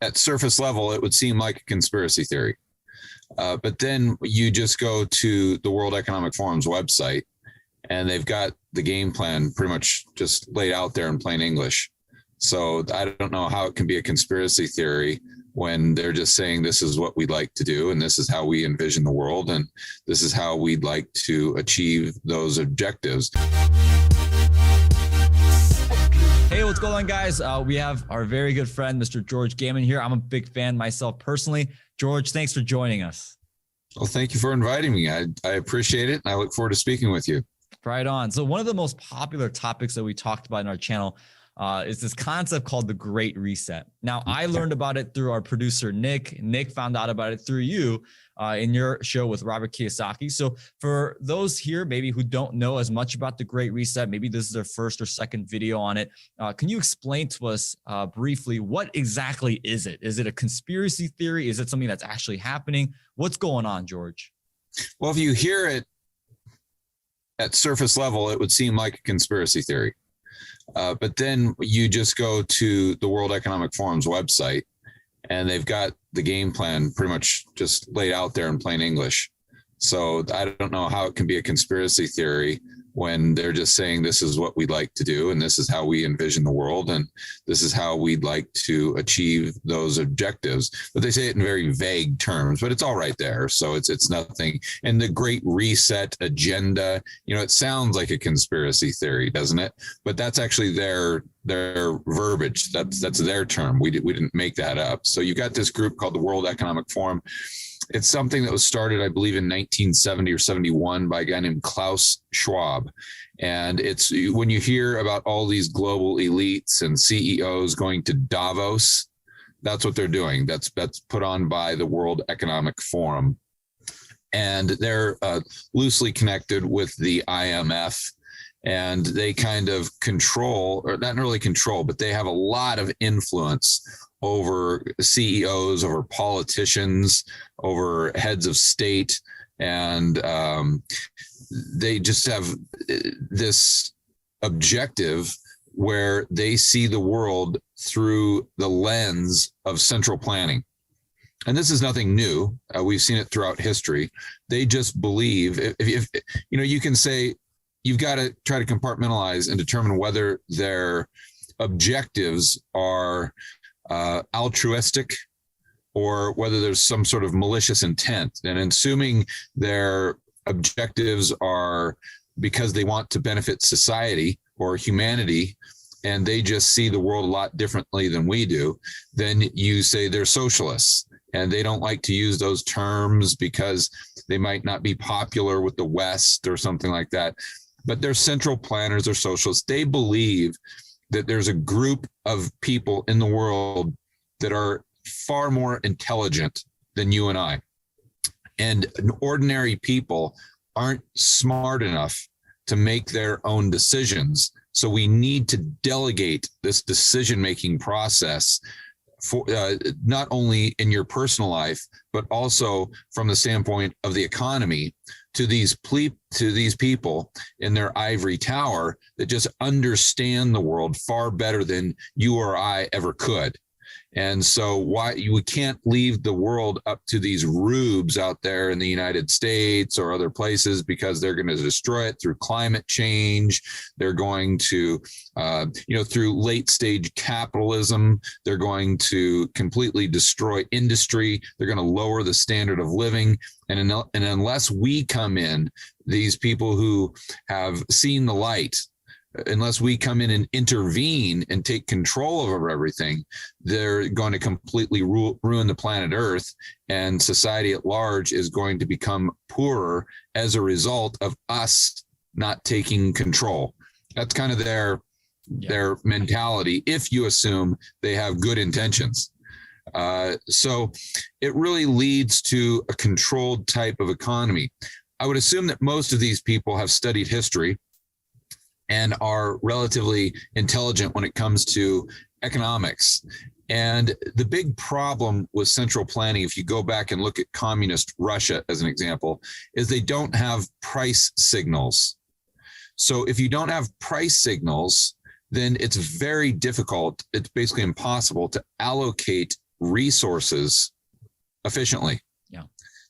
at surface level, it would seem like a conspiracy theory. But then you just go to the World Economic Forum's website, and they've got the game plan pretty much just laid out there in plain English. So I don't know how it can be a conspiracy theory when they're just saying this is what we'd like to do, and this is how we envision the world, and this is how we'd like to achieve those objectives. Hey, what's going on, guys? We have our very good friend, Mr. George Gammon here. I'm a big fan myself personally. George, thanks for joining us. Well, thank you for inviting me. I appreciate it, and I look forward to speaking with you. Right on. So one of the most popular topics that we talked about in our channel is this concept called the Great Reset. Now, I learned about it through our producer, Nick. Nick found out about it through you in your show with Robert Kiyosaki. So for those here, maybe who don't know as much about the Great Reset, maybe this is their first or second video on it. Can you explain to us briefly, what exactly is it? Is it a conspiracy theory? Is it something that's actually happening? What's going on, George? Well, if you hear it at surface level, it would seem like a conspiracy theory. But then you just go to the World Economic Forum's website, and they've got the game plan pretty much just laid out there in plain English. So I don't know how it can be a conspiracy theory when they're just saying this is what we'd like to do, and this is how we envision the world, and this is how we'd like to achieve those objectives. But they say it in very vague terms, but it's all right there. So it's nothing. And the Great Reset agenda, it sounds like a conspiracy theory, doesn't it? But that's actually their verbiage. That's their term. We didn't make that up. So you got this group called the World Economic Forum. It's something that was started, I believe, in 1970 or 71 by a guy named Klaus Schwab. And it's when you hear about all these global elites and CEOs going to Davos, that's what they're doing. That's put on by the World Economic Forum. And they're loosely connected with the IMF. And they kind of control, or not really control, but they have a lot of influence over CEOs, over politicians, over heads of state. And they just have this objective where they see the world through the lens of central planning. And this is nothing new. We've seen it throughout history. They just believe, if you can say, you've got to try to compartmentalize and determine whether their objectives are altruistic or whether there's some sort of malicious intent. And assuming their objectives are because they want to benefit society or humanity, and they just see the world a lot differently than we do, then you say they're socialists. And they don't like to use those terms because they might not be popular with the West or something like that. But they're central planners or socialists. They believe that there's a group of people in the world that are far more intelligent than you and I. And ordinary people aren't smart enough to make their own decisions. So we need to delegate this decision-making process for not only in your personal life, but also from the standpoint of the economy to these people in their ivory tower that just understand the world far better than you or I ever could. And so we can't leave the world up to these rubes out there in the United States or other places, because they're going to destroy it through climate change. They're going to, through late stage capitalism, they're going to completely destroy industry. They're going to lower the standard of living. And unless we come in, these people who have seen the light, unless we come in and intervene and take control over everything, they're going to completely ruin the planet Earth, and society at large is going to become poorer as a result of us not taking control. That's kind of their mentality, if you assume they have good intentions. So it really leads to a controlled type of economy. I would assume that most of these people have studied history and are relatively intelligent when it comes to economics. And the big problem with central planning, if you go back and look at communist Russia as an example, is they don't have price signals. So if you don't have price signals, then it's very difficult, it's basically impossible to allocate resources efficiently. Yeah.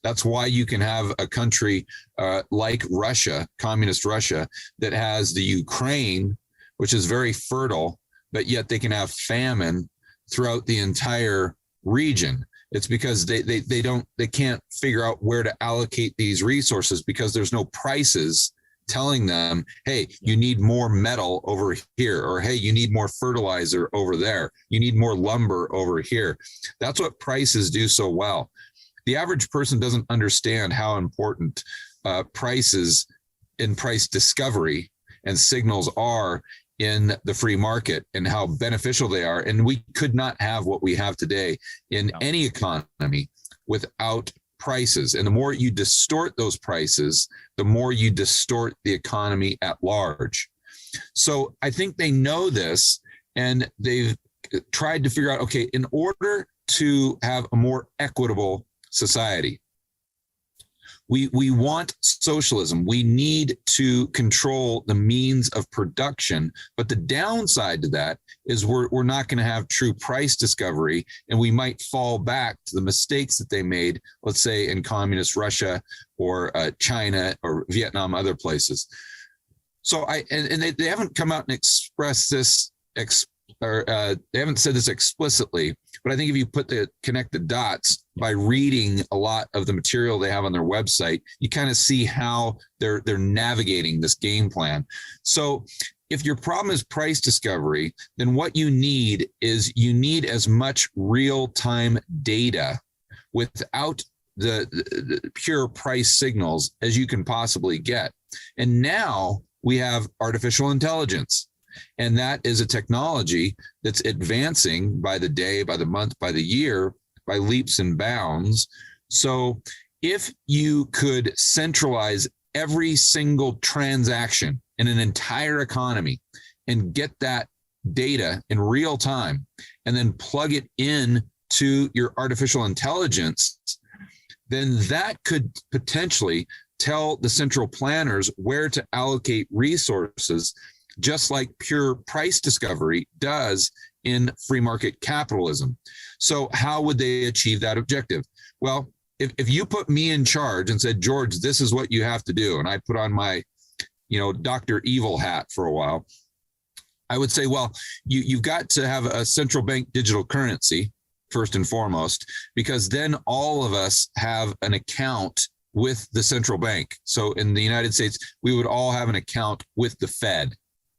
That's why you can have a country like Russia, communist Russia, that has the Ukraine, which is very fertile, but yet they can have famine throughout the entire region. It's because they can't figure out where to allocate these resources because there's no prices telling them, hey, you need more metal over here, or hey, you need more fertilizer over there. You need more lumber over here. That's what prices do so well. The average person doesn't understand how important prices and price discovery and signals are in the free market and how beneficial they are. And we could not have what we have today in any economy without prices. And the more you distort those prices, the more you distort the economy at large. So I think they know this, and they've tried to figure out, okay, in order to have a more equitable society, we want socialism. We need to control the means of production. But the downside to that is we're not going to have true price discovery, and we might fall back to the mistakes that they made, let's say in communist Russia or China or Vietnam, other places. So they haven't come out and expressed this, they haven't said this explicitly, but I think if you connect the dots by reading a lot of the material they have on their website, you kind of see how they're navigating this game plan. So if your problem is price discovery, then what you need is as much real-time data without the pure price signals as you can possibly get. And now we have artificial intelligence. And that is a technology that's advancing by the day, by the month, by the year, by leaps and bounds. So if you could centralize every single transaction in an entire economy and get that data in real time and then plug it in to your artificial intelligence, then that could potentially tell the central planners where to allocate resources, just like pure price discovery does in free market capitalism. So how would they achieve that objective? Well, if you put me in charge and said, George, this is what you have to do, and I put on my, Dr. Evil hat for a while, I would say, well, you've got to have a central bank digital currency first and foremost, because then all of us have an account with the central bank. So in the United States, we would all have an account with the Fed.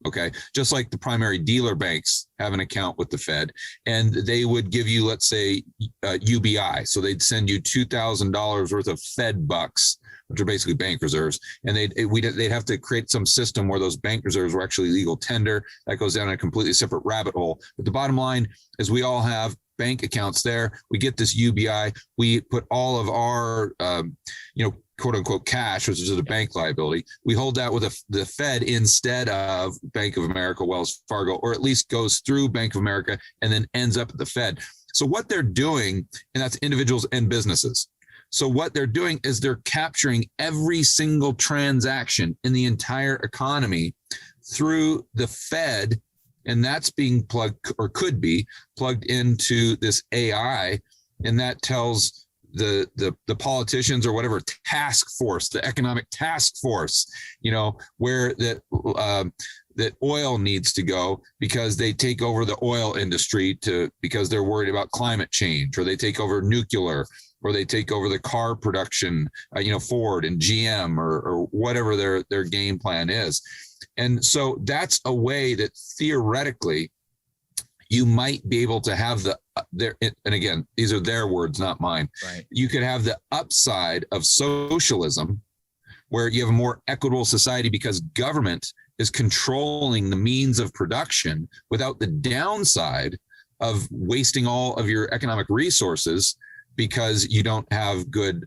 Okay, just like the primary dealer banks have an account with the Fed, and they would give you, let's say, UBI. So they'd send you $2,000 worth of Fed bucks, which are basically bank reserves, and they'd have to create some system where those bank reserves were actually legal tender. That goes down a completely separate rabbit hole. But the bottom line is we all have bank accounts there. We get this UBI. We put all of our, quote unquote cash, which is a bank liability. We hold that with the Fed instead of Bank of America, Wells Fargo, or at least goes through Bank of America and then ends up at the Fed. So what they're doing, and that's individuals and businesses. So what they're doing is they're capturing every single transaction in the entire economy through the Fed, and that's being plugged, or could be plugged, into this AI, and that tells the politicians or whatever task force, the economic task force, where that oil needs to go, because they take over the oil industry because they're worried about climate change, or they take over nuclear, or they take over the car production, Ford and GM, or whatever their game plan is. And so that's a way that theoretically you might be able to have and again, these are their words, not mine. Right. You could have the upside of socialism, where you have a more equitable society because government is controlling the means of production, without the downside of wasting all of your economic resources because you don't have good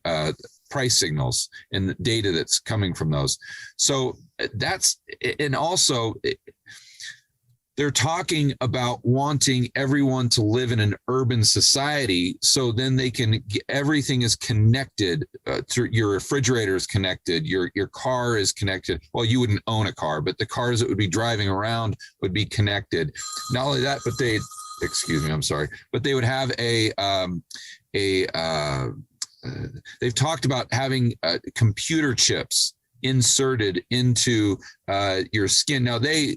price signals and the data that's coming from those. So that's, and also, they're talking about wanting everyone to live in an urban society, so then they can everything is connected. Through your refrigerator is connected, your car is connected. Well, you wouldn't own a car, but the cars that would be driving around would be connected. Not only that, but but they would have they've talked about having computer chips inserted into your skin. Now they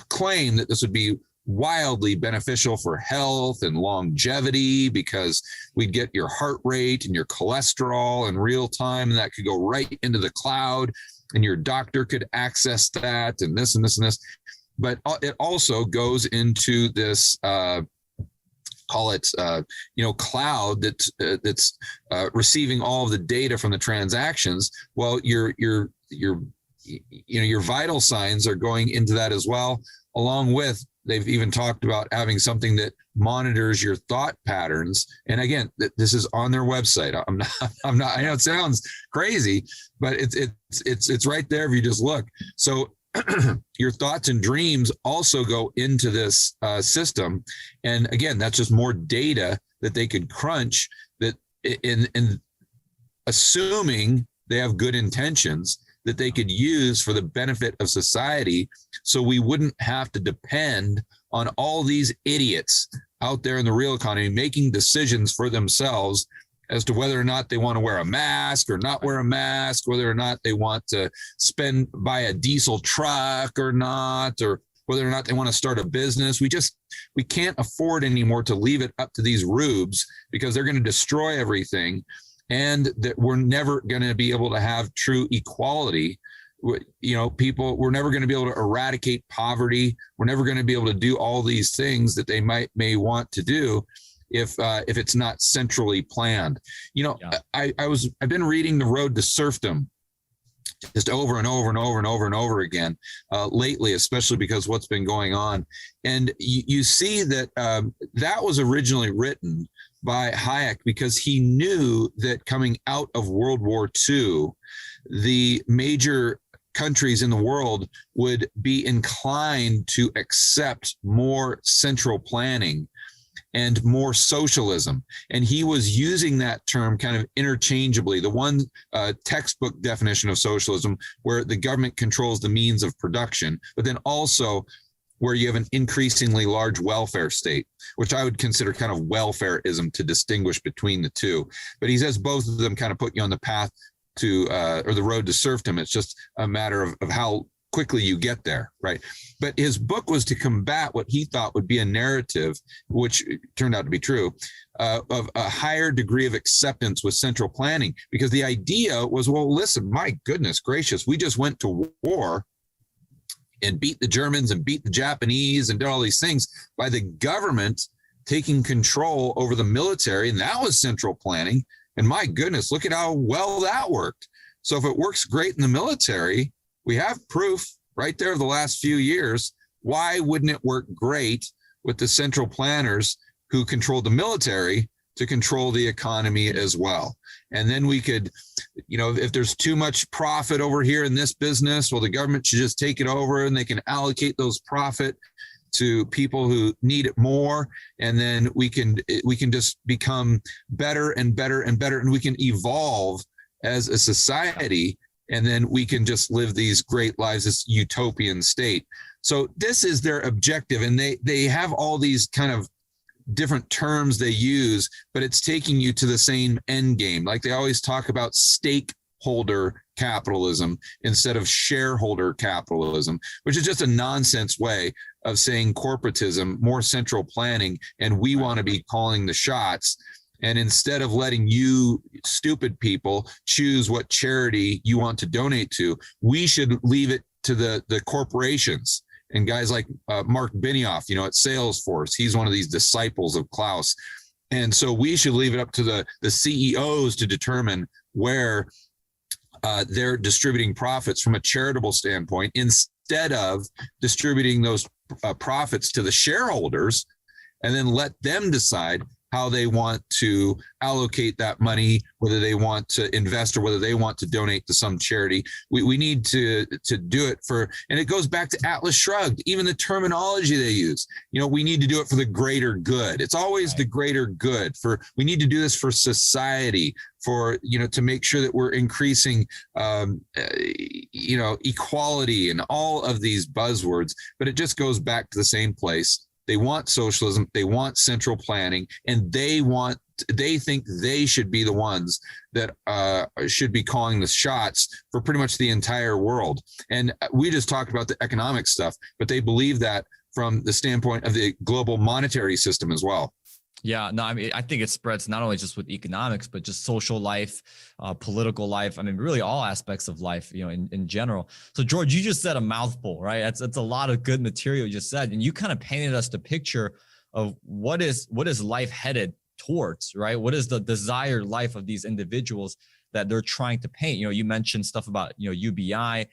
claim that this would be wildly beneficial for health and longevity, because we'd get your heart rate and your cholesterol in real time, and that could go right into the cloud, and your doctor could access that, and this and this and this. But it also goes into this call it cloud that's receiving all of the data from the transactions. Well, your vital signs are going into that as well, along with, they've even talked about having something that monitors your thought patterns. And again, this is on their website. I'm not, I know it sounds crazy, but it's right there if you just look. So your thoughts and dreams also go into this system. And again, that's just more data that they could crunch, that in assuming they have good intentions, that they could use for the benefit of society. So we wouldn't have to depend on all these idiots out there in the real economy making decisions for themselves as to whether or not they want to wear a mask or not wear a mask, whether or not they want to buy a diesel truck or not, or whether or not they want to start a business. We can't afford anymore to leave it up to these rubes, because they're going to destroy everything, and that we're never going to be able to have true equality. We're never going to be able to eradicate poverty. We're never going to be able to do all these things that they may want to do if it's not centrally planned. Yeah. I've been reading The Road to Serfdom just over and over and over and over and over again lately, especially because what's been going on. And you see that that was originally written by Hayek because he knew that coming out of World War II, the major countries in the world would be inclined to accept more central planning and more socialism. And he was using that term kind of interchangeably. The one textbook definition of socialism, where the government controls the means of production, but then also where you have an increasingly large welfare state, which I would consider kind of welfareism to distinguish between the two. But he says both of them kind of put you on the path to, or the road to serfdom. It's just a matter of how quickly you get there, right? But his book was to combat what he thought would be a narrative, which turned out to be true, of a higher degree of acceptance with central planning. Because the idea was, well, listen, my goodness gracious, we just went to war and beat the Germans and beat the Japanese and did all these things by the government taking control over the military. And that was central planning. And my goodness, look at how well that worked. So if it works great in the military, we have proof right there of the last few years. Why wouldn't it work great with the central planners who control the military to control the economy as well? And then we could, if there's too much profit over here in this business, well, the government should just take it over and they can allocate those profit to people who need it more. And then we can just become better and better and better, and we can evolve as a society. And then we can just live these great lives, this utopian state. So this is their objective. And they have all these kind of different terms they use, but it's taking you to the same end game. Like they always talk about stakeholder capitalism instead of shareholder capitalism, which is just a nonsense way of saying corporatism, more central planning, and we want to be calling the shots. And instead of letting you stupid people choose what charity you want to donate to, we should leave it to the corporations and guys like Mark Benioff, at Salesforce. He's one of these disciples of Klaus. And so we should leave it up to the CEOs to determine where they're distributing profits from a charitable standpoint, instead of distributing those profits to the shareholders and then let them decide. how they want to allocate that money, whether they want to invest or whether they want to donate to some charity. We need to do it for, and it goes back to Atlas Shrugged, even the terminology they use. We need to do it for the greater good. It's always the greater good. We need to do this for society, for, to make sure that we're increasing, equality and all of these buzzwords, but it just goes back to the same place. They want socialism, they want central planning, and they think they should be the ones that should be calling the shots for pretty much the entire world. And we just talked about the economic stuff, but they believe that from the standpoint of the global monetary system as well. Yeah, no, I mean, I think it spreads not only just with economics, but just social life, political life. I mean, really all aspects of life, in general. So George, you just said a mouthful, right? That's a lot of good material you just said. And you kind of painted us the picture of what is life headed towards, right? What is the desired life of these individuals that they're trying to paint? You mentioned stuff about, UBI,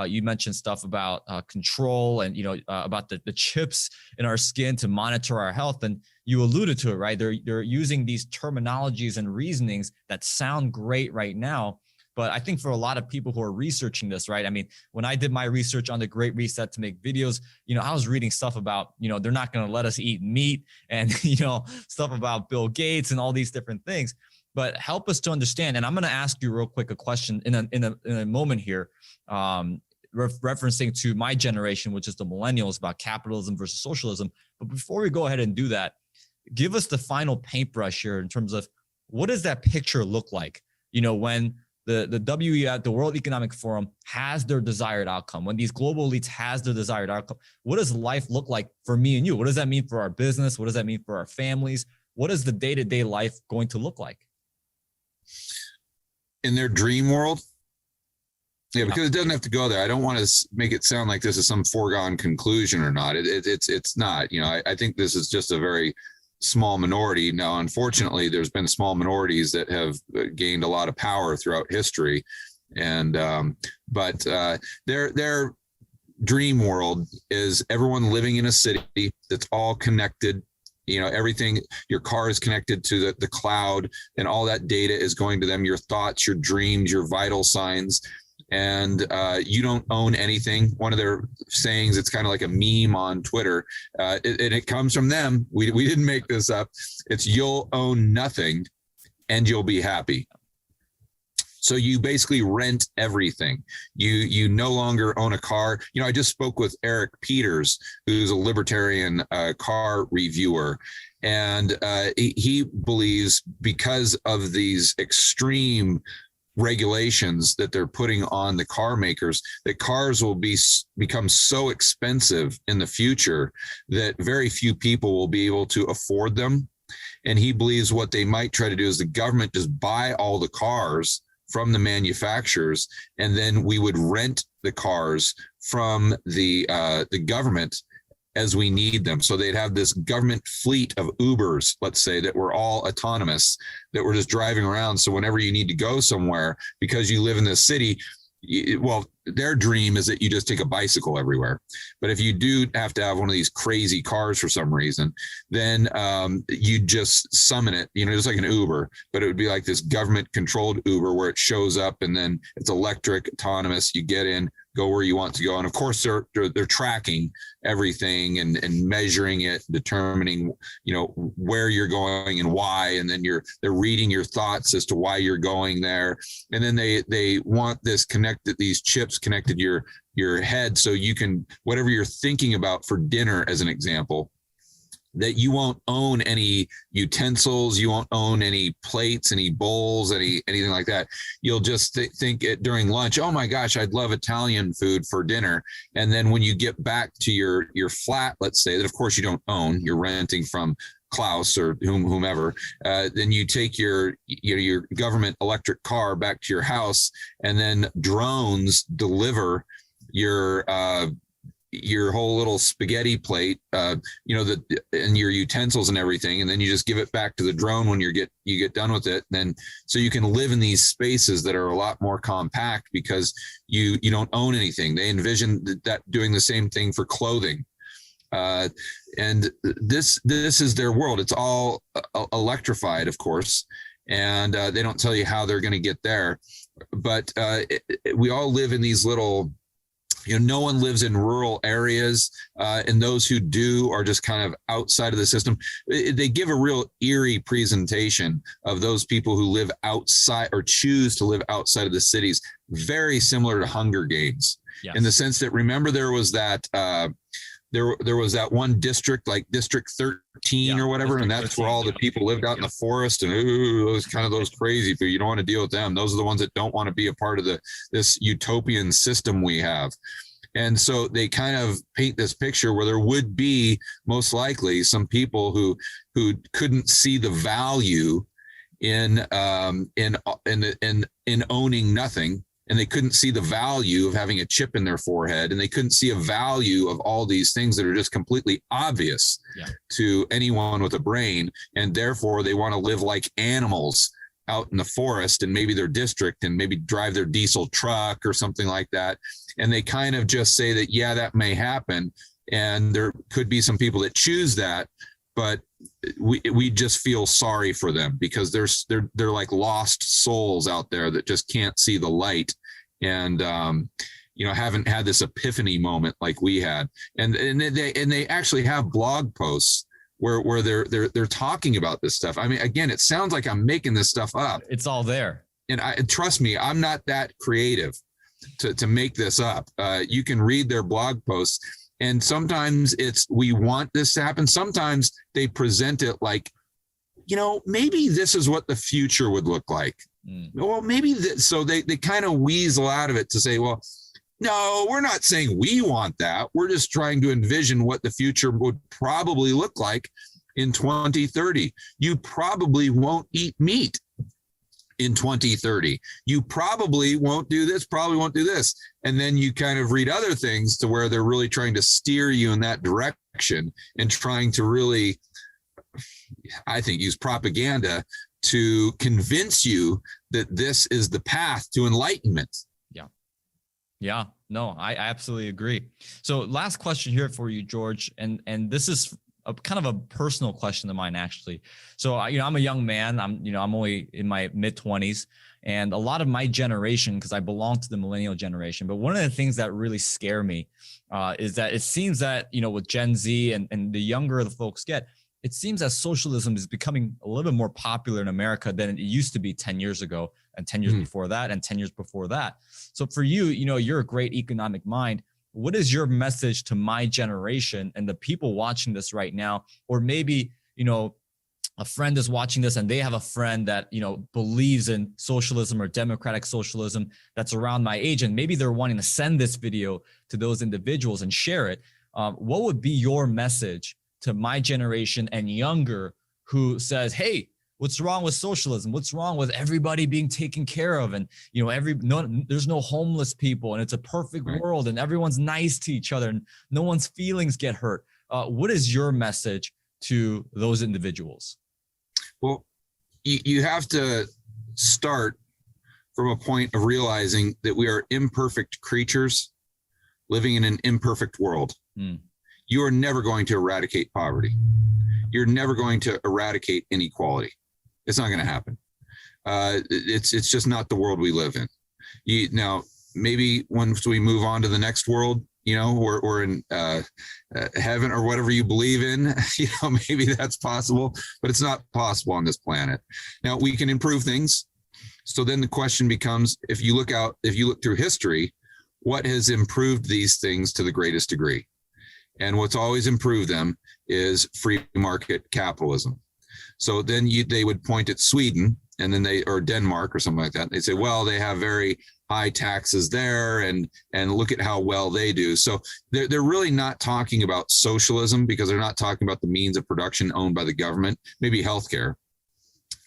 you mentioned stuff about control and, about the chips in our skin to monitor our health. And you alluded to it, right? They're using these terminologies and reasonings that sound great right now. But I think for a lot of people who are researching this, right? I mean, when I did my research on the Great Reset to make videos, I was reading stuff about, they're not going to let us eat meat and, stuff about Bill Gates and all these different things. But help us to understand. And I'm going to ask you real quick a question in a moment here, referencing to my generation, which is the millennials, about capitalism versus socialism. But before we go ahead and do that, give us the final paintbrush here in terms of what does that picture look like? When the WEF, the World Economic Forum, has their desired outcome, when these global elites has their desired outcome, what does life look like for me and you? What does that mean for our business? What does that mean for our families? What is the day-to-day life going to look like? In their dream world? Yeah, because it doesn't have to go there. I don't want to make it sound like this is some foregone conclusion or not. It's not. I think this is just a very small minority. Now, unfortunately, there's been small minorities that have gained a lot of power throughout history, and but their dream world is everyone living in a city that's all connected. Everything, your car is connected to the cloud, and all that data is going to them, your thoughts, your dreams, your vital signs. And you don't own anything. One of their sayings, it's kind of like a meme on Twitter, and it comes from them. We didn't make this up. It's you'll own nothing and you'll be happy. So you basically rent everything. You no longer own a car. I just spoke with Eric Peters, who's a libertarian car reviewer, and he believes because of these extreme regulations that they're putting on the car makers, that cars will become so expensive in the future that very few people will be able to afford them. And he believes what they might try to do is the government just buy all the cars from the manufacturers, and then we would rent the cars from the government as we need them. So they'd have this government fleet of Ubers, let's say, that were all autonomous, that were just driving around. So whenever you need to go somewhere, because you live in the city, their dream is that you just take a bicycle everywhere. But if you do have to have one of these crazy cars for some reason, then you just summon it, just like an Uber, but it would be like this government controlled Uber where it shows up and then it's electric, autonomous, you get in, go where you want to go. And of course they're tracking everything and measuring it, determining, where you're going and why. And then they're reading your thoughts as to why you're going there. And then they want these chips connected to your head. So you can, whatever you're thinking about for dinner, as an example, that you won't own any utensils, you won't own any plates, any bowls, anything like that. You'll just think it during lunch, oh my gosh, I'd love Italian food for dinner. And then when you get back to your flat, let's say, that of course you don't own, you're renting from Klaus or whomever, then you take your government electric car back to your house, and then drones deliver your whole little spaghetti plate, and your utensils and everything, and then you just give it back to the drone when you get done with it. Then so you can live in these spaces that are a lot more compact because you don't own anything. They envision that doing the same thing for clothing. and this is their world. It's all electrified, of course, and they don't tell you how they're going to get there. But we all live in these little, no one lives in rural areas, and those who do are just kind of outside of the system. They give a real eerie presentation of those people who live outside or choose to live outside of the cities, very similar to Hunger Games. Yes. In the sense that, remember, there was that there was that one district, like District 13 or whatever, and that's where all the people lived out in the forest, and those crazy people. You don't want to deal with them. Those are the ones that don't want to be a part of this utopian system we have. And so they kind of paint this picture where there would be most likely some people who couldn't see the value in owning nothing. And they couldn't see the value of having a chip in their forehead, and they couldn't see a value of all these things that are just completely obvious to anyone with a brain. And therefore they want to live like animals out in the forest and maybe their district, and maybe drive their diesel truck or something like that. And they kind of just say that, yeah, that may happen. And there could be some people that choose that, but we just feel sorry for them, because they're like lost souls out there that just can't see the light, and haven't had this epiphany moment like we had. And they actually have blog posts where they're talking about this stuff. I mean, again, it sounds like I'm making this stuff up. It's all there. And trust me, I'm not that creative to make this up. You can read their blog posts. And sometimes we want this to happen. Sometimes they present it like, maybe this is what the future would look like. Well, maybe so they kind of weasel out of it to say, well, no, we're not saying we want that. We're just trying to envision what the future would probably look like in 2030. You probably won't eat meat in 2030. You probably won't do this, probably won't do this. And then you kind of read other things to where they're really trying to steer you in that direction, and trying to really, I think, use propaganda to convince you that this is the path to enlightenment. Yeah, no, I absolutely agree. So last question here for you, George, and this is a kind of a personal question of mine, actually. So, I'm a young man. I'm only in my mid-20s, and a lot of my generation, because I belong to the millennial generation. But one of the things that really scare me is that it seems that, with Gen Z and the younger the folks get, it seems that socialism is becoming a little bit more popular in America than it used to be 10 years ago, and 10 years before that, and 10 years before that. So for you, you're a great economic mind. What is your message to my generation and the people watching this right now? Or maybe, a friend is watching this and they have a friend that, believes in socialism or democratic socialism that's around my age, and maybe they're wanting to send this video to those individuals and share it. What would be your message to my generation and younger who says, hey, what's wrong with socialism? What's wrong with everybody being taken care of? And, there's no homeless people, and it's a perfect world, and everyone's nice to each other, and no one's feelings get hurt. What is your message to those individuals? Well, you have to start from a point of realizing that we are imperfect creatures living in an imperfect world. You are never going to eradicate poverty. You're never going to eradicate inequality. It's not going to happen. It's just not the world we live in. Now, maybe once we move on to the next world, or in heaven or whatever you believe in, maybe that's possible, but it's not possible on this planet. Now, we can improve things. So then the question becomes, if you look through history, what has improved these things to the greatest degree? And what's always improved them is free market capitalism. So then they would point at Sweden, and then or Denmark or something like that. They'd say, well, they have very high taxes there, and look at how well they do. So they're really not talking about socialism, because they're not talking about the means of production owned by the government, maybe healthcare,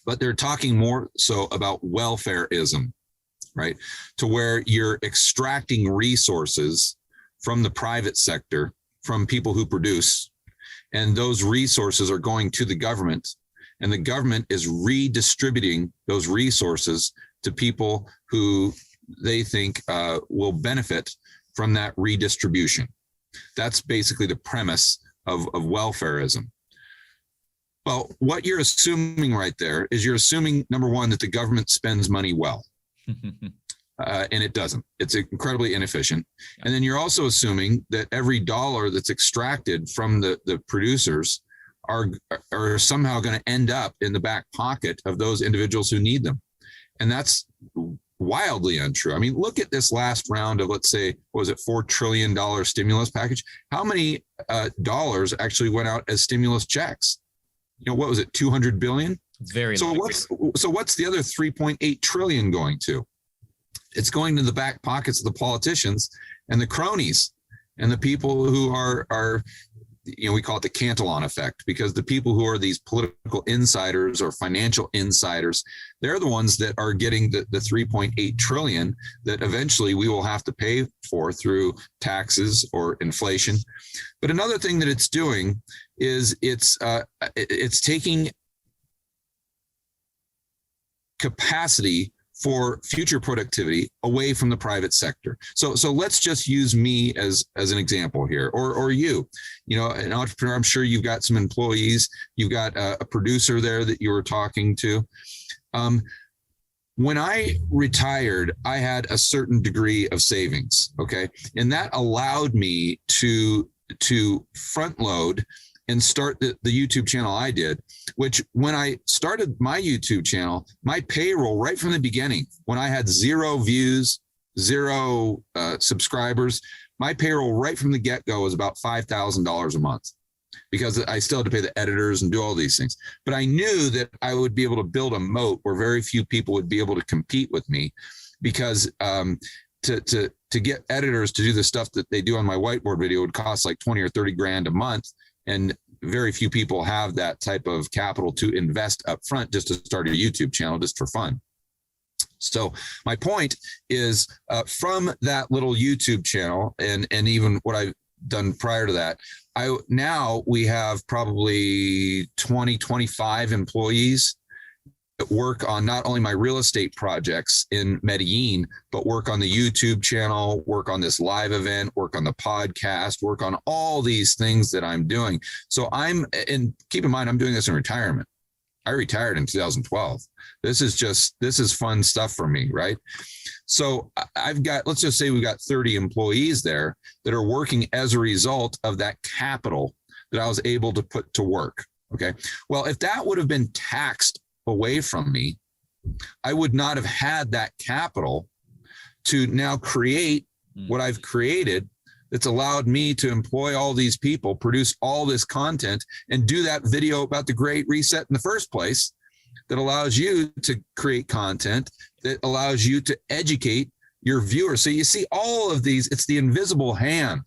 but they're talking more so about welfareism, right? To where you're extracting resources from the private sector, from people who produce, and those resources are going to the government, and the government is redistributing those resources to people who they think will benefit from that redistribution. That's basically the premise of welfareism. Well, what you're assuming right there is you're assuming, number one, that the government spends money well. And it doesn't. It's incredibly inefficient. And then you're also assuming that every dollar that's extracted from the producers are somehow going to end up in the back pocket of those individuals who need them. And that's wildly untrue. I mean, look at this last round of, let's say, what was it, $4 trillion stimulus package? How many dollars actually went out as stimulus checks? You know, what was it, 200 billion? Very so low. What's the other 3.8 trillion going to? It's going to the back pockets of the politicians and the cronies and the people who are, you know, we call it the Cantillon effect, because the people who are these political insiders or financial insiders, they're the ones that are getting the 3.8 trillion that eventually we will have to pay for through taxes or inflation. But another thing that it's doing is it's taking capacity for future productivity away from the private sector. So let's just use me as an example here, or you know, an entrepreneur. I'm sure you've got some employees, you've got a producer there that you were talking to. When I retired, I had a certain degree of savings, okay? And that allowed me to front load and start the YouTube channel I did, which when I started my YouTube channel, my payroll right from the beginning, when I had 0 views, 0 subscribers, my payroll right from the get-go was about $5,000 a month, because I still had to pay the editors and do all these things. But I knew that I would be able to build a moat where very few people would be able to compete with me, because to get editors to do the stuff that they do on my whiteboard video would cost like 20 or 30 grand a month. And very few people have that type of capital to invest up front just to start a YouTube channel just for fun. So my point is, from that little YouTube channel and even what I've done prior to that, now we have probably 20, 25 employees that work on not only my real estate projects in Medellin, but work on the YouTube channel, work on this live event, work on the podcast, work on all these things that I'm doing. So and keep in mind, I'm doing this in retirement. I retired in 2012. This is fun stuff for me, right? So let's just say we've got 30 employees there that are working as a result of that capital that I was able to put to work. Okay. Well, if that would have been taxed away from me, I would not have had that capital to now create what I've created that's allowed me to employ all these people, produce all this content, and do that video about the Great Reset in the first place, that allows you to create content that allows you to educate your viewers. So you see all of these, it's the invisible hand,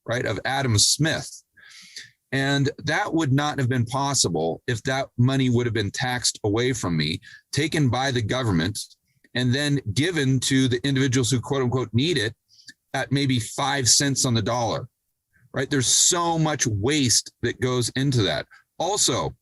right, of Adam Smith. And that would not have been possible if that money would have been taxed away from me, taken by the government, and then given to the individuals who quote unquote need it at maybe 5 cents on the dollar, right? There's so much waste that goes into that. Also,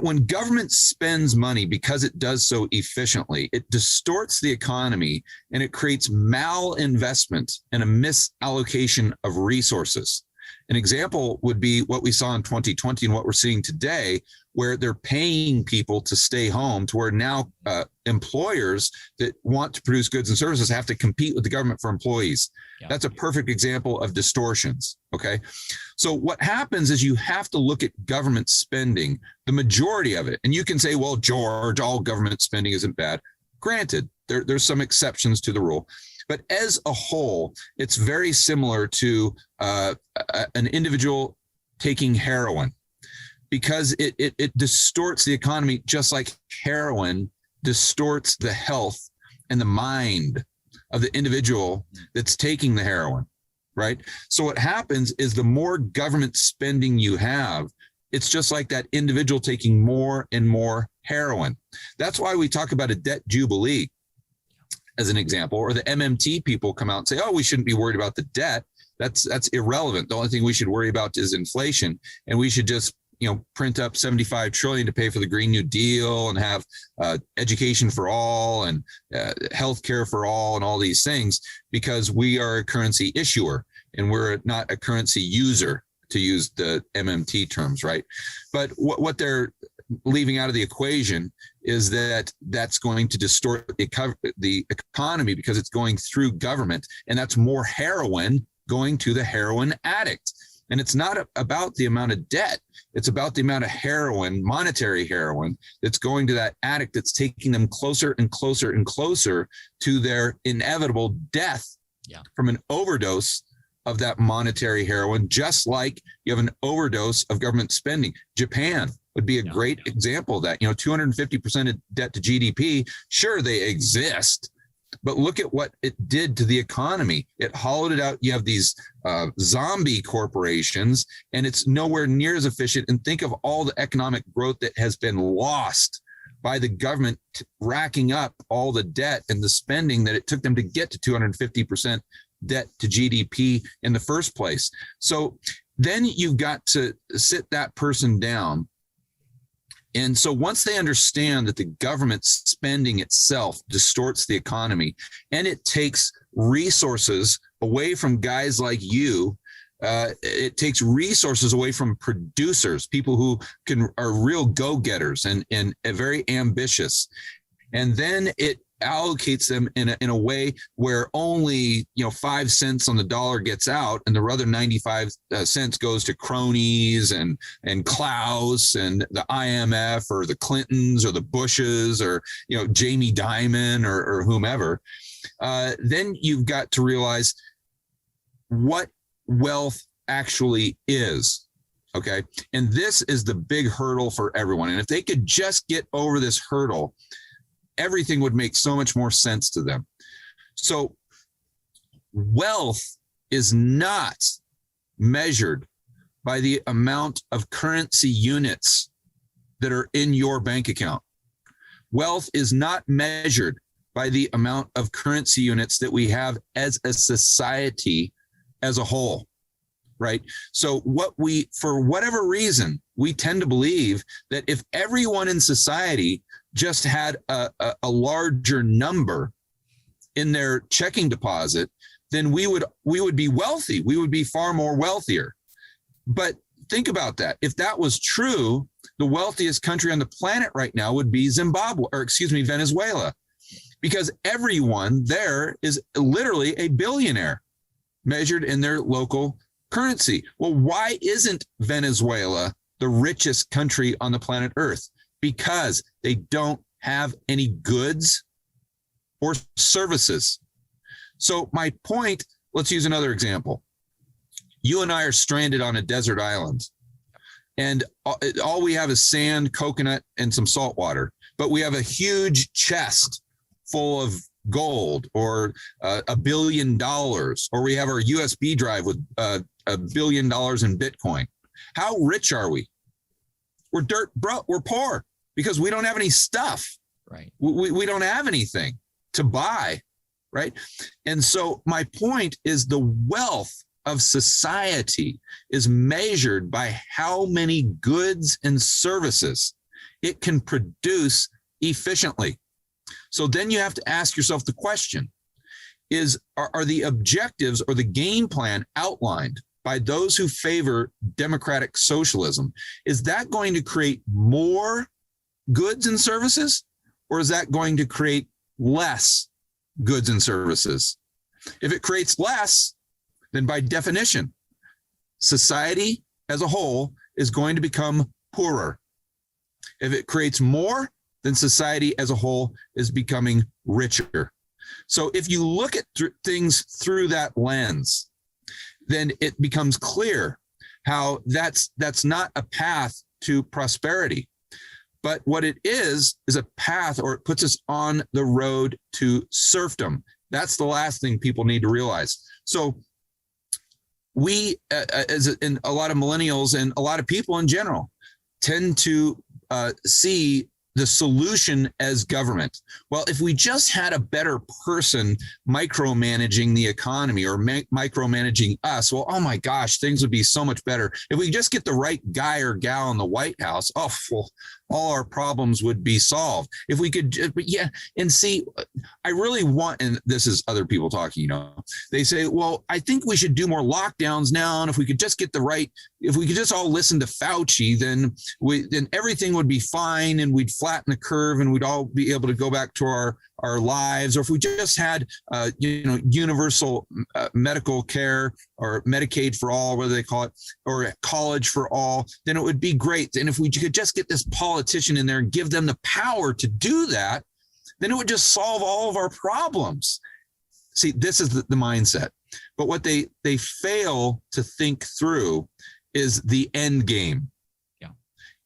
when government spends money, because it does so efficiently, it distorts the economy and it creates malinvestment and a misallocation of resources. An example would be what we saw in 2020 and what we're seeing today, where they're paying people to stay home, to where now employers that want to produce goods and services have to compete with the government for employees. Yeah. That's a perfect example of distortions. Okay. So what happens is you have to look at government spending, the majority of it. And you can say, well, George, all government spending isn't bad. Granted, there's some exceptions to the rule. But as a whole, it's very similar to an individual taking heroin, because it distorts the economy, just like heroin distorts the health and the mind of the individual that's taking the heroin, right? So what happens is the more government spending you have, it's just like that individual taking more and more heroin. That's why we talk about a debt jubilee as an example, or the MMT people come out and say, oh, we shouldn't be worried about the debt. That's irrelevant. The only thing we should worry about is inflation. And we should just, print up 75 trillion to pay for the Green New Deal and have education for all and healthcare for all and all these things, because we are a currency issuer. and we're not a currency user, to use the MMT terms, right? But what they're leaving out of the equation is that that's going to distort the economy because it's going through government, and that's more heroin going to the heroin addict. And it's not about the amount of debt. It's about the amount of heroin, monetary heroin, that's going to that addict, that's taking them closer and closer and closer to their inevitable death from an overdose of that monetary heroin, just like you have an overdose of government spending. Japan would be a great example of that. 250% of debt to GDP. Sure, they exist, but look at what it did to the economy. It hollowed it out. You have these zombie corporations, and it's nowhere near as efficient. And think of all the economic growth that has been lost by the government racking up all the debt and the spending that it took them to get to 250% debt to GDP in the first place. So then you've got to sit that person down. And so once they understand that the government spending itself distorts the economy, and it takes resources away from guys like you, it takes resources away from producers, people who are real go-getters and very ambitious. And then it allocates them in a way where only 5 cents on the dollar gets out, and the other 95 cents goes to cronies and Klaus and the IMF or the Clintons or the Bushes or Jamie Dimon or whomever. Then you've got to realize what wealth actually is. Okay, and this is the big hurdle for everyone. And if they could just get over this hurdle, everything would make so much more sense to them. So wealth is not measured by the amount of currency units that are in your bank account. Wealth is not measured by the amount of currency units that we have as a society as a whole, right? So for whatever reason, we tend to believe that if everyone in society just had a larger number in their checking deposit, then we would be wealthy. We would be far more wealthier. But think about that. If that was true, the wealthiest country on the planet right now would be Venezuela, because everyone there is literally a billionaire measured in their local currency. Well, why isn't Venezuela the richest country on the planet Earth? Because they don't have any goods or services. So my point, let's use another example. You and I are stranded on a desert island, and all we have is sand, coconut, and some salt water. But we have a huge chest full of gold, or $1 billion, or we have our USB drive with $1 billion in Bitcoin. How rich are we? We're we're poor because we don't have any stuff. Right. We don't have anything to buy. Right. And so my point is, the wealth of society is measured by how many goods and services it can produce efficiently. So then you have to ask yourself the question, are the objectives or the game plan outlined by those who favor democratic socialism, is that going to create more goods and services, or is that going to create less goods and services? If it creates less, then by definition, society as a whole is going to become poorer. If it creates more, then society as a whole is becoming richer. So if you look at things through that lens, then it becomes clear how that's not a path to prosperity. But what it is a path, or it puts us on the road to serfdom. That's the last thing people need to realize. So we, in a lot of millennials and a lot of people in general, tend to see the solution as government. Well, if we just had a better person micromanaging the economy, or micromanaging us, well, oh my gosh, things would be so much better. If we just get the right guy or gal in the White House, all our problems would be solved. If we could, but yeah, and see, I really want, and this is other people talking, they say, well, I think we should do more lockdowns now. And if we could just get if we could just all listen to Fauci, then everything would be fine and we'd flatten the curve and we'd all be able to go back to our lives. Or if we just had, universal medical care or Medicaid for all, whatever they call it, or college for all, then it would be great. And if we could just get this politician in there and give them the power to do that, then it would just solve all of our problems. See, this is the mindset. But what they fail to think through is the end game. Yeah.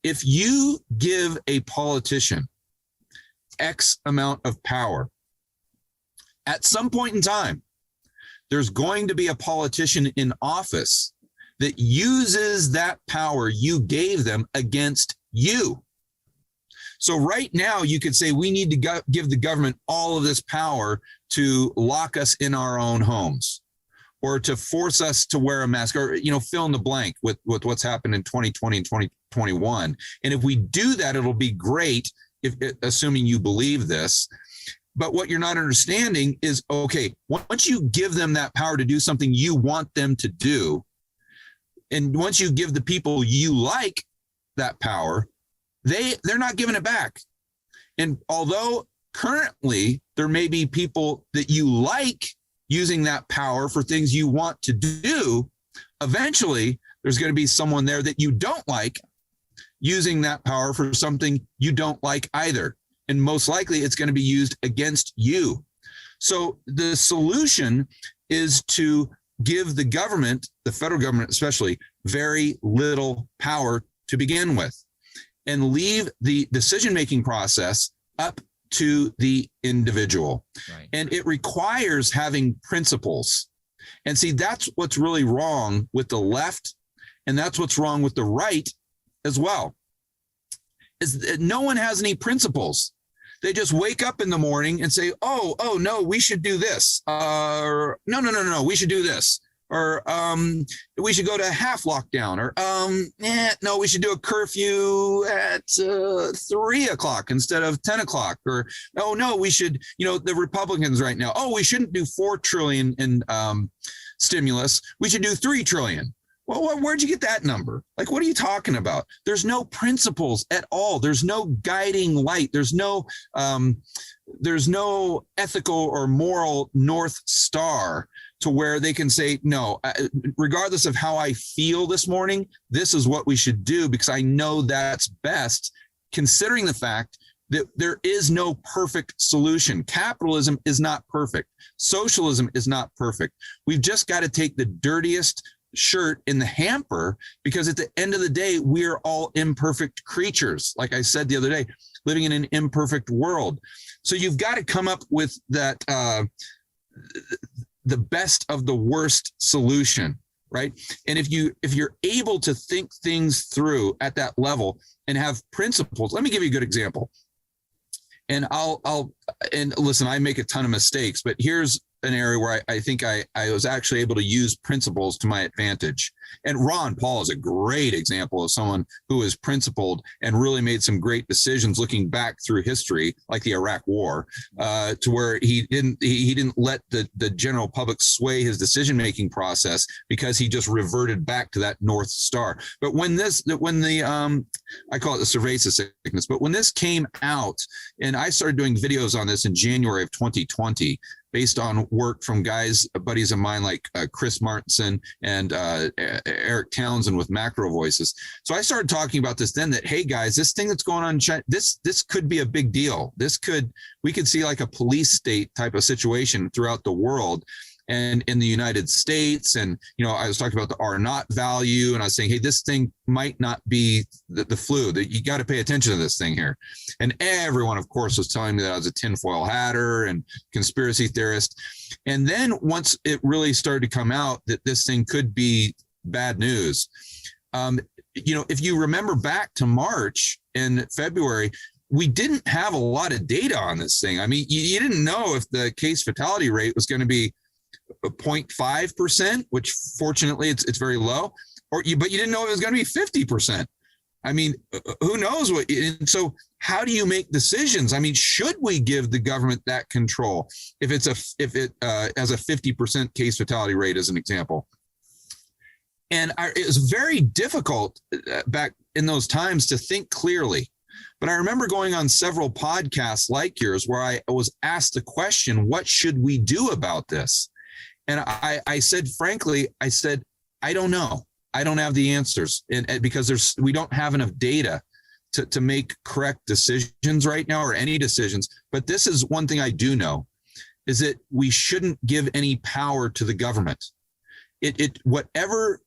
If you give a politician X amount of power, at some point in time, there's going to be a politician in office that uses that power you gave them against you. So right now you could say we need to give the government all of this power to lock us in our own homes or to force us to wear a mask or, fill in the blank with what's happened in 2020 and 2021. And if we do that, it'll be great, assuming you believe this. But what you're not understanding is, okay, once you give them that power to do something you want them to do, and once you give the people you like that power, they're not giving it back. And although currently there may be people that you like using that power for things you want to do, eventually there's going to be someone there that you don't like using that power for something you don't like either. And most likely it's going to be used against you. So the solution is to give the government, the federal government especially, very little power to begin with, and leave the decision-making process up to the individual. Right. And it requires having principles. And see, that's what's really wrong with the left, and that's what's wrong with the right as well, is that no one has any principles. They just wake up in the morning and say, oh, no, we should do this. No, we should do this. Or we should go to half lockdown. Or no, we should do a curfew at 3 o'clock instead of 10 o'clock. Or, oh, no, we should, the Republicans right now, we shouldn't do 4 trillion in stimulus. We should do 3 trillion. Well, where'd you get that number? Like, what are you talking about? There's no principles at all. There's no guiding light. There's no ethical or moral North Star to where they can say, no, regardless of how I feel this morning, this is what we should do because I know that's best, considering the fact that there is no perfect solution. Capitalism is not perfect. Socialism is not perfect. We've just got to take the dirtiest shirt in the hamper, because at the end of the day, we are all imperfect creatures. Like I said the other day, living in an imperfect world. So you've got to come up with that, the best of the worst solution, right? And if you're able to think things through at that level and have principles, let me give you a good example. And and listen, I make a ton of mistakes, but here's an area where I think I was actually able to use principles to my advantage. And Ron Paul is a great example of someone who is principled and really made some great decisions looking back through history, like the Iraq War, to where he didn't let the general public sway his decision-making process because he just reverted back to that North Star. But when I call it the cerveza sickness, but when this came out, and I started doing videos on this in January of 2020, based on work from buddies of mine like Chris Martinson and Eric Townsend with Macro Voices. So I started talking about this then, that, hey guys, this thing that's going on in China, this could be a big deal. We could see like a police state type of situation throughout the world and in the United States. And, I was talking about the R naught value, and I was saying, hey, this thing might not be the flu, that you got to pay attention to this thing here. And everyone, of course, was telling me that I was a tinfoil hatter and conspiracy theorist. And then once it really started to come out that this thing could be bad news, if you remember back to March and February, we didn't have a lot of data on this thing. I mean, you didn't know if the case fatality rate was going to be 0.5%, which fortunately it's very low, but you didn't know it was going to be 50%. I mean, who knows what? And so how do you make decisions? I mean, should we give the government that control if it has a 50% case fatality rate, as an example? And it was very difficult back in those times to think clearly. But I remember going on several podcasts like yours where I was asked the question, what should we do about this? And I said, frankly, I don't know. I don't have the answers, and because we don't have enough data to make correct decisions right now, or any decisions. But this is one thing I do know, is that we shouldn't give any power to the government. Whatever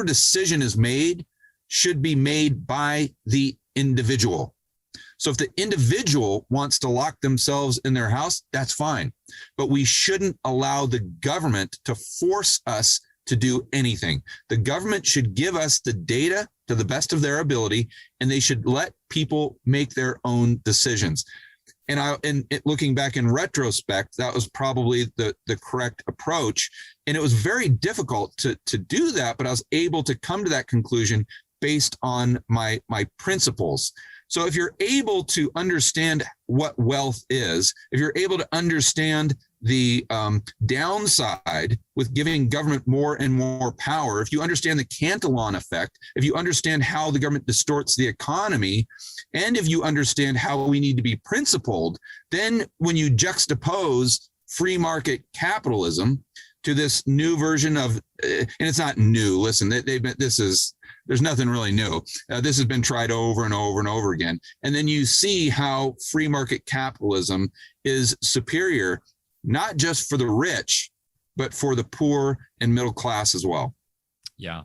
decision is made should be made by the individual. So if the individual wants to lock themselves in their house, that's fine. But we shouldn't allow the government to force us to do anything. The government should give us the data to the best of their ability, and they should let people make their own decisions. And looking back in retrospect, that was probably the correct approach. And it was very difficult to do that, but I was able to come to that conclusion based on my principles. So if you're able to understand what wealth is, if you're able to understand the downside with giving government more and more power, if you understand the Cantillon effect, if you understand how the government distorts the economy, and if you understand how we need to be principled, then when you juxtapose free market capitalism to this new version of, and it's not new, listen, there's nothing really new. This has been tried over and over and over again. And then you see how free market capitalism is superior, not just for the rich, but for the poor and middle class as well. Yeah.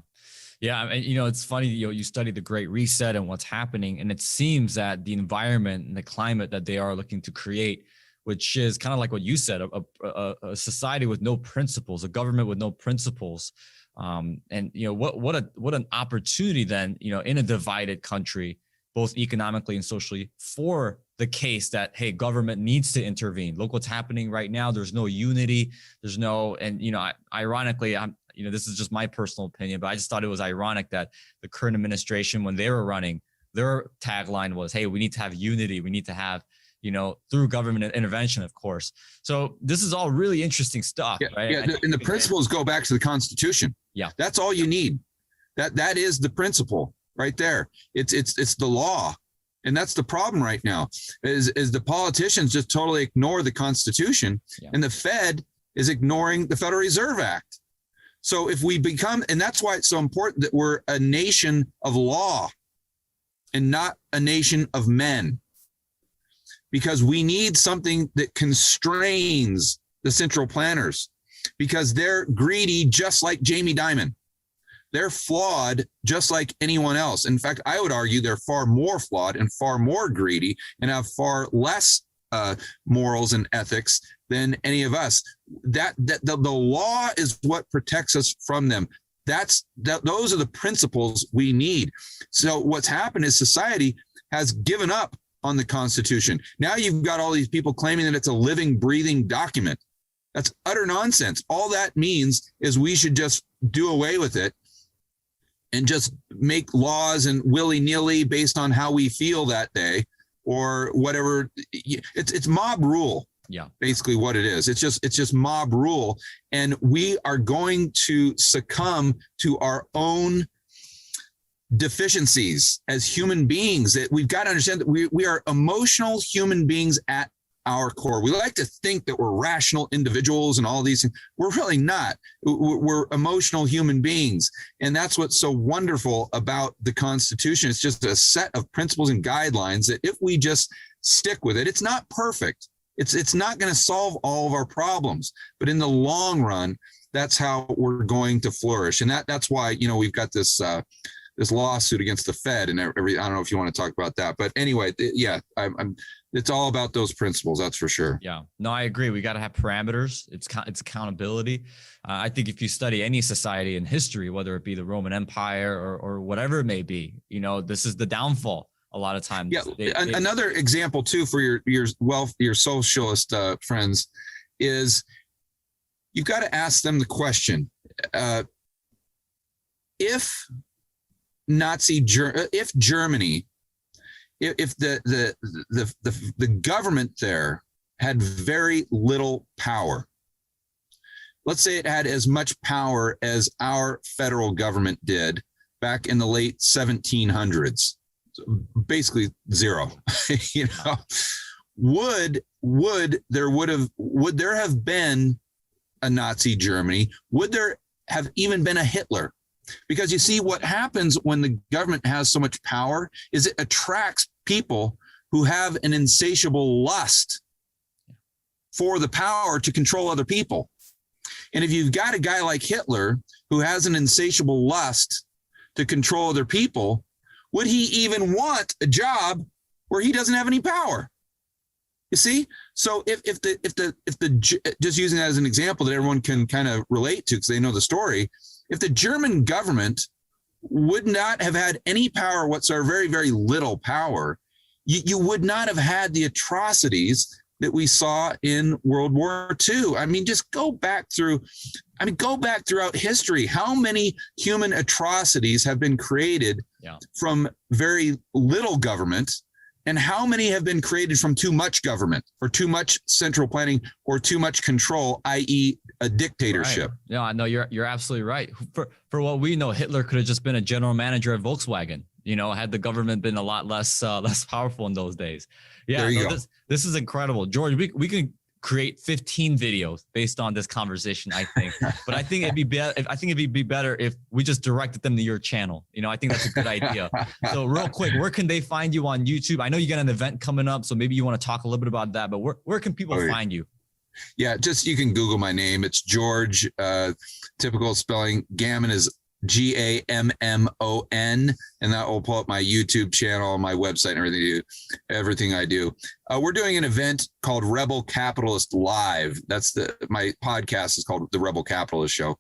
Yeah. And, it's funny, you study the Great Reset and what's happening. And it seems that the environment and the climate that they are looking to create, which is kind of like what you said, a society with no principles, a government with no principles. And what an opportunity then, in a divided country, both economically and socially, for the case that, hey, government needs to intervene. Look what's happening right now. There's no unity. There's no, and ironically, this is just my personal opinion, but I just thought it was ironic that the current administration, when they were running, their tagline was, hey, we need to have unity. We need to have, through government intervention, of course. So this is all really interesting stuff, right? Yeah, and the principles go back to the Constitution. Yeah, that's all you need. That is the principle right there. It's the law, and that's the problem right now. Is the politicians just totally ignore the Constitution, and the Fed is ignoring the Federal Reserve Act. So if we become, and that's why it's so important that we're a nation of law, and not a nation of men. Because we need something that constrains the central planners, because they're greedy just like Jamie Dimon. They're flawed just like anyone else. In fact, I would argue they're far more flawed and far more greedy and have far less morals and ethics than any of us. The law is what protects us from them. Those are the principles we need. So what's happened is society has given up on the Constitution. Now you've got all these people claiming that it's a living, breathing document. That's utter nonsense. All that means is we should just do away with it and just make laws and willy-nilly based on how we feel that day, or whatever. It's mob rule. Yeah, basically what it is. It's just mob rule, and we are going to succumb to our own deficiencies as human beings. That we've got to understand that we are emotional human beings at our core. We like to think that we're rational individuals and all these things. We're really not. We're emotional human beings. And that's what's so wonderful about the Constitution. It's just a set of principles and guidelines that if we just stick with it, it's not perfect. It's not going to solve all of our problems, but in the long run, that's how we're going to flourish. And that's why, we've got this lawsuit against the Fed and every, I don't know if you want to talk about that, but anyway, it's all about those principles. That's for sure. Yeah, no, I agree. We got to have parameters. It's accountability. I think if you study any society in history, whether it be the Roman Empire or whatever it may be, this is the downfall. A lot of times. Yeah. Another example too, for your socialist friends, is you've got to ask them the question, if if Germany, if the government there had very little power, let's say it had as much power as our federal government did back in the late 1700s, basically zero, you know, would there have been a Nazi Germany? Would there have even been a Hitler? Because you see, what happens when the government has so much power is it attracts people who have an insatiable lust for the power to control other people. And if you've got a guy like Hitler who has an insatiable lust to control other people, would he even want a job where he doesn't have any power? You see? So if just using that as an example that everyone can kind of relate to because they know the story, if the German government would not have had any power whatsoever, very, very little power, you would not have had the atrocities that we saw in World War II. I mean, just go back throughout history. How many human atrocities have been created from very little government, and how many have been created from too much government or too much central planning or too much control, i.e. a dictatorship? Right. Yeah, no, you're absolutely right. For what we know, Hitler could have just been a general manager at Volkswagen, you know, had the government been a lot less powerful in those days. Yeah, this is incredible. George, we can create 15 videos based on this conversation, I think. But I think it'd be better if we just directed them to your channel. You know, I think that's a good idea. So real quick, where can they find you on YouTube? I know you got an event coming up, so maybe you want to talk a little bit about that, but where can people find you? Yeah, just you can Google my name. It's George. Typical spelling. Gammon is Gammon, and that will pull up my YouTube channel, my website, and everything I do. We're doing an event called Rebel Capitalist Live. My podcast is called The Rebel Capitalist Show.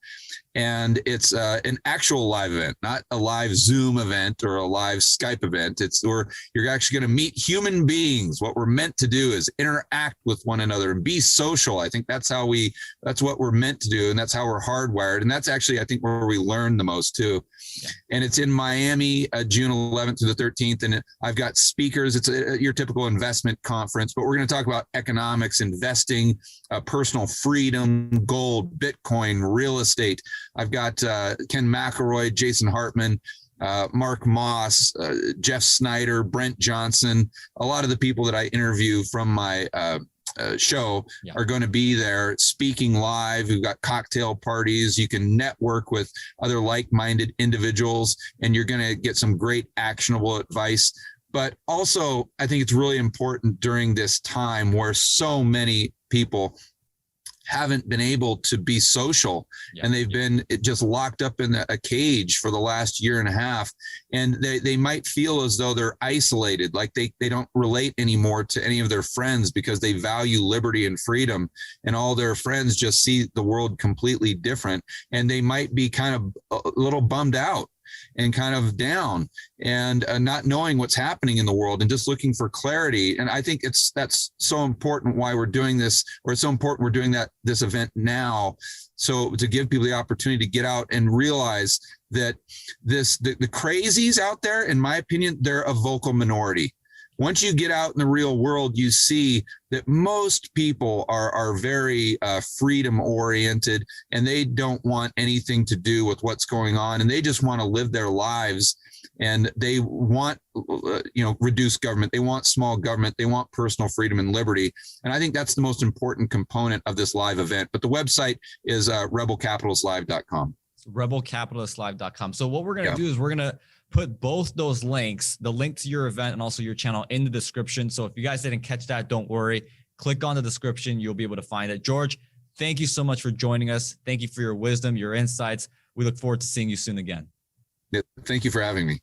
And it's an actual live event, not a live Zoom event or a live Skype event. It's where you're actually going to meet human beings. What we're meant to do is interact with one another and be social. I think that's what we're meant to do. And that's how we're hardwired. And that's actually, I think, where we learn the most too. Yeah. And it's in Miami, June 11th to the 13th. And I've got speakers. It's your typical investment conference, but we're going to talk about economics, investing, personal freedom, gold, Bitcoin, real estate. I've got Ken McElroy, Jason Hartman, Mark Moss, Jeff Snyder, Brent Johnson. A lot of the people that I interview from my show are going to be there speaking live. We've got cocktail parties. You can network with other like-minded individuals, and you're going to get some great actionable advice. But also, I think it's really important during this time where so many people haven't been able to be social, and they've been just locked up in a cage for the last year and a half, and they might feel as though they're isolated, like they don't relate anymore to any of their friends because they value liberty and freedom, and all their friends just see the world completely different, and they might be kind of a little bummed out and kind of down and not knowing what's happening in the world and just looking for clarity. And I think that's so important why we're doing this, or it's so important we're doing this event now. So to give people the opportunity to get out and realize that the crazies out there, in my opinion, they're a vocal minority. Once you get out in the real world, you see that most people are very freedom oriented, and they don't want anything to do with what's going on, and they just want to live their lives, and they want reduced government, they want small government, they want personal freedom and liberty. And I think that's the most important component of this live event. But the website is rebelcapitalistlive.com. rebelcapitalistlive.com. So what we're going to do is we're going to put both those links, the link to your event and also your channel, in the description. So if you guys didn't catch that, don't worry. Click on the description. You'll be able to find it. George, thank you so much for joining us. Thank you for your wisdom, your insights. We look forward to seeing you soon again. Thank you for having me.